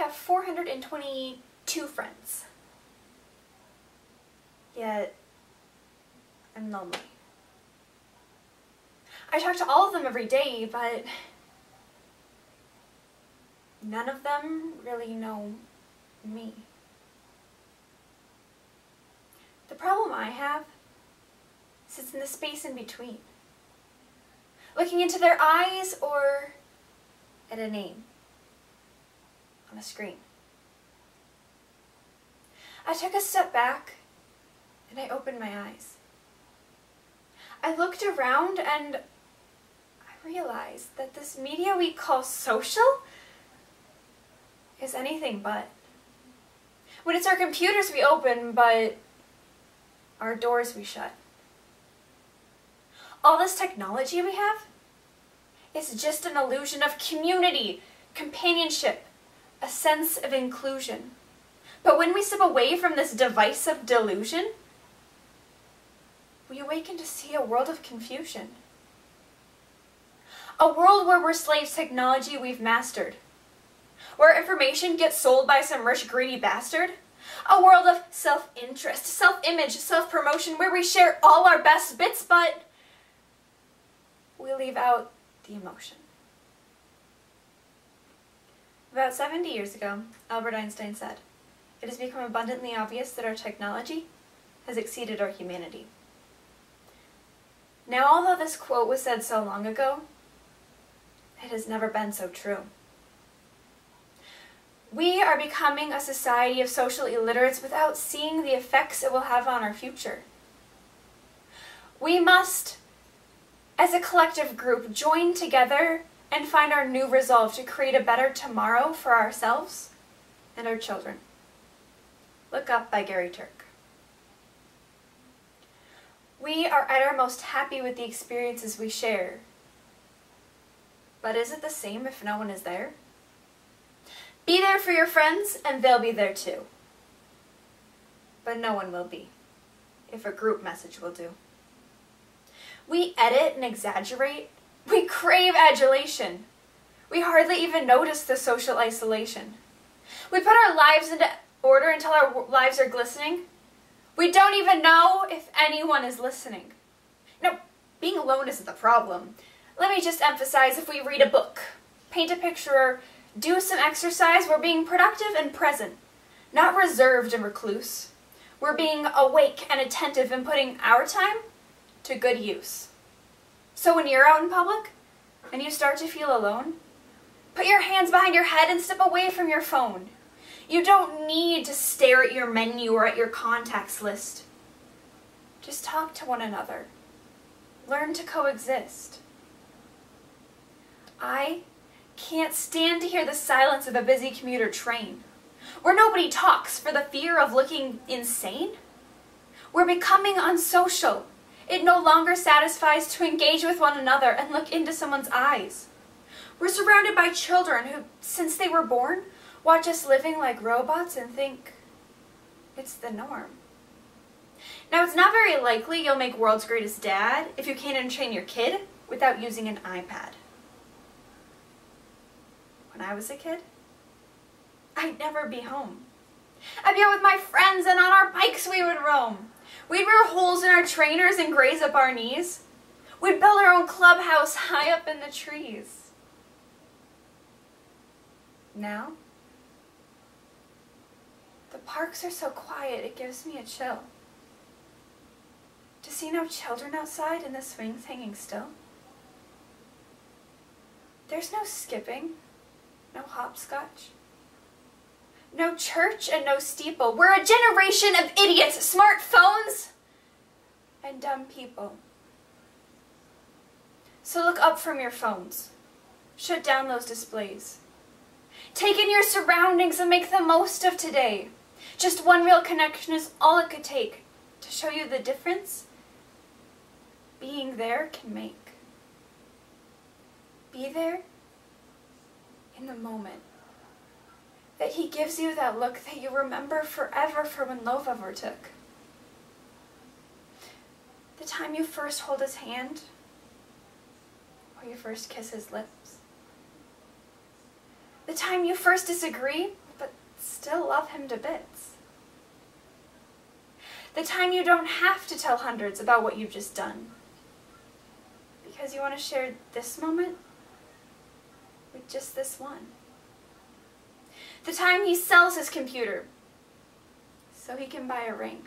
have 422 friends. Yet, I'm lonely. I talk to all of them every day, but none of them really know me. The problem I have sits in the space in between. Looking into their eyes or at a name on a screen. I took a step back and I opened my eyes. I looked around and I realized that this media we call social is anything but. When it's our computers we open, but our doors we shut. All this technology we have is just an illusion of community, companionship, a sense of inclusion. But when we step away from this divisive delusion, we awaken to see a world of confusion. A world where we're slaves to technology we've mastered. Where information gets sold by some rich, greedy bastard. A world of self-interest, self-image, self-promotion where we share all our best bits, but we leave out the emotion. About 70 years ago, Albert Einstein said, "It has become abundantly obvious that our technology has exceeded our humanity." Now, although this quote was said so long ago, it has never been so true. We are becoming a society of social illiterates without seeing the effects it will have on our future. We must, as a collective group, join together and find our new resolve to create a better tomorrow for ourselves and our children. Look Up by Turk. We are at our most happy with the experiences we share. But is it the same if no one is there? Be there for your friends and they'll be there too. But no one will be, if a group message will do. We edit and exaggerate. We crave adulation. We hardly even notice the social isolation. We put our lives into order until our lives are glistening. We don't even know if anyone is listening. Now, being alone isn't the problem. Let me just emphasize, if we read a book, paint a picture, or do some exercise, we're being productive and present, not reserved and recluse. We're being awake and attentive and putting our time to good use. So when you're out in public and you start to feel alone, put your hands behind your head and step away from your phone. You don't need to stare at your menu or at your contacts list. Just talk to one another. Learn to coexist. I can't stand to hear the silence of a busy commuter train, where nobody talks for the fear of looking insane. We're becoming unsocial. It no longer satisfies to engage with one another and look into someone's eyes. We're surrounded by children who, since they were born, watch us living like robots and think it's the norm. Now, it's not very likely you'll make world's greatest dad if you can't entrain your kid without using an iPad. When I was a kid, I'd never be home. I'd be out with my friends, and on our bikes we would roam. We'd wear holes in our trainers and graze up our knees. We'd build our own clubhouse high up in the trees. Now, the parks are so quiet it gives me a chill. To see no children outside and the swings hanging still. There's no skipping, no hopscotch, no church and no steeple. We're a generation of idiots, smartphones, and dumb people. So look up from your phones. Shut down those displays. Take in your surroundings and make the most of today. Just one real connection is all it could take to show you the difference being there can make. Be there in the moment. That he gives you that look that you remember forever from when love overtook. The time you first hold his hand, or you first kiss his lips. The time you first disagree, but still love him to bits. The time you don't have to tell hundreds about what you've just done, because you want to share this moment with just this one. The time he sells his computer so he can buy a ring.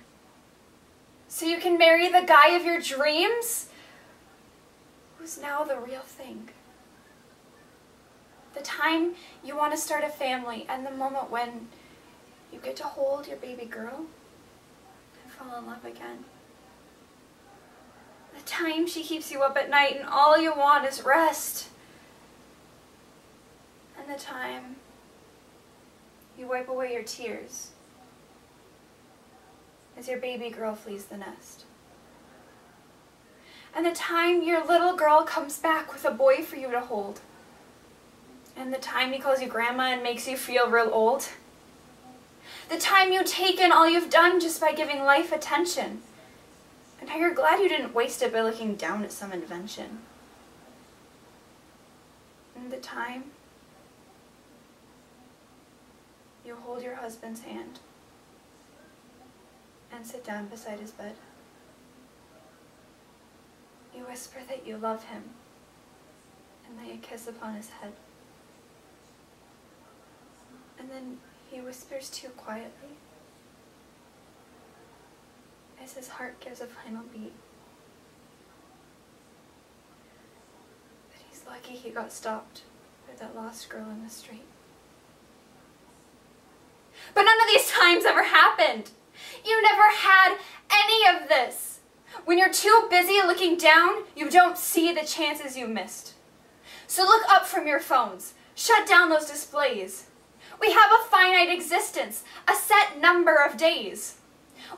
So you can marry the guy of your dreams, who's now the real thing. The time you want to start a family, and the moment when you get to hold your baby girl and fall in love again. The time she keeps you up at night and all you want is rest. And the time you wipe away your tears as your baby girl flees the nest. And the time your little girl comes back with a boy for you to hold. And the time he calls you grandma and makes you feel real old. The time you take in all you've done just by giving life attention. And how you're glad you didn't waste it by looking down at some invention. And the time you hold your husband's hand and sit down beside his bed. You whisper that you love him and lay a kiss upon his head. And then he whispers to you quietly as his heart gives a final beat. But he's lucky he got stopped by that lost girl in the street. But none of these times ever happened. You never had any of this. When you're too busy looking down, you don't see the chances you missed. So look up from your phones. Shut down those displays. We have a finite existence, a set number of days.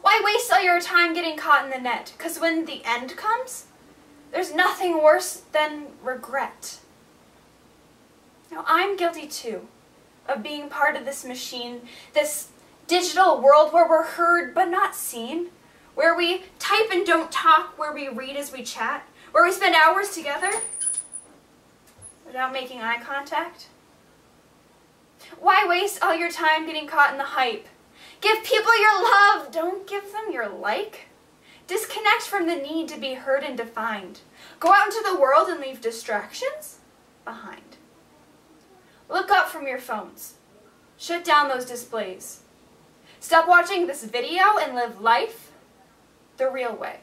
Why waste all your time getting caught in the net? Because when the end comes, there's nothing worse than regret. Now, I'm guilty too of being part of this machine, this digital world where we're heard but not seen, where we type and don't talk, where we read as we chat, where we spend hours together without making eye contact. Why waste all your time getting caught in the hype? Give people your love, don't give them your like. Disconnect from the need to be heard and defined. Go out into the world and leave distractions behind. Look up from your phones. Shut down those displays. Stop watching this video and live life the real way.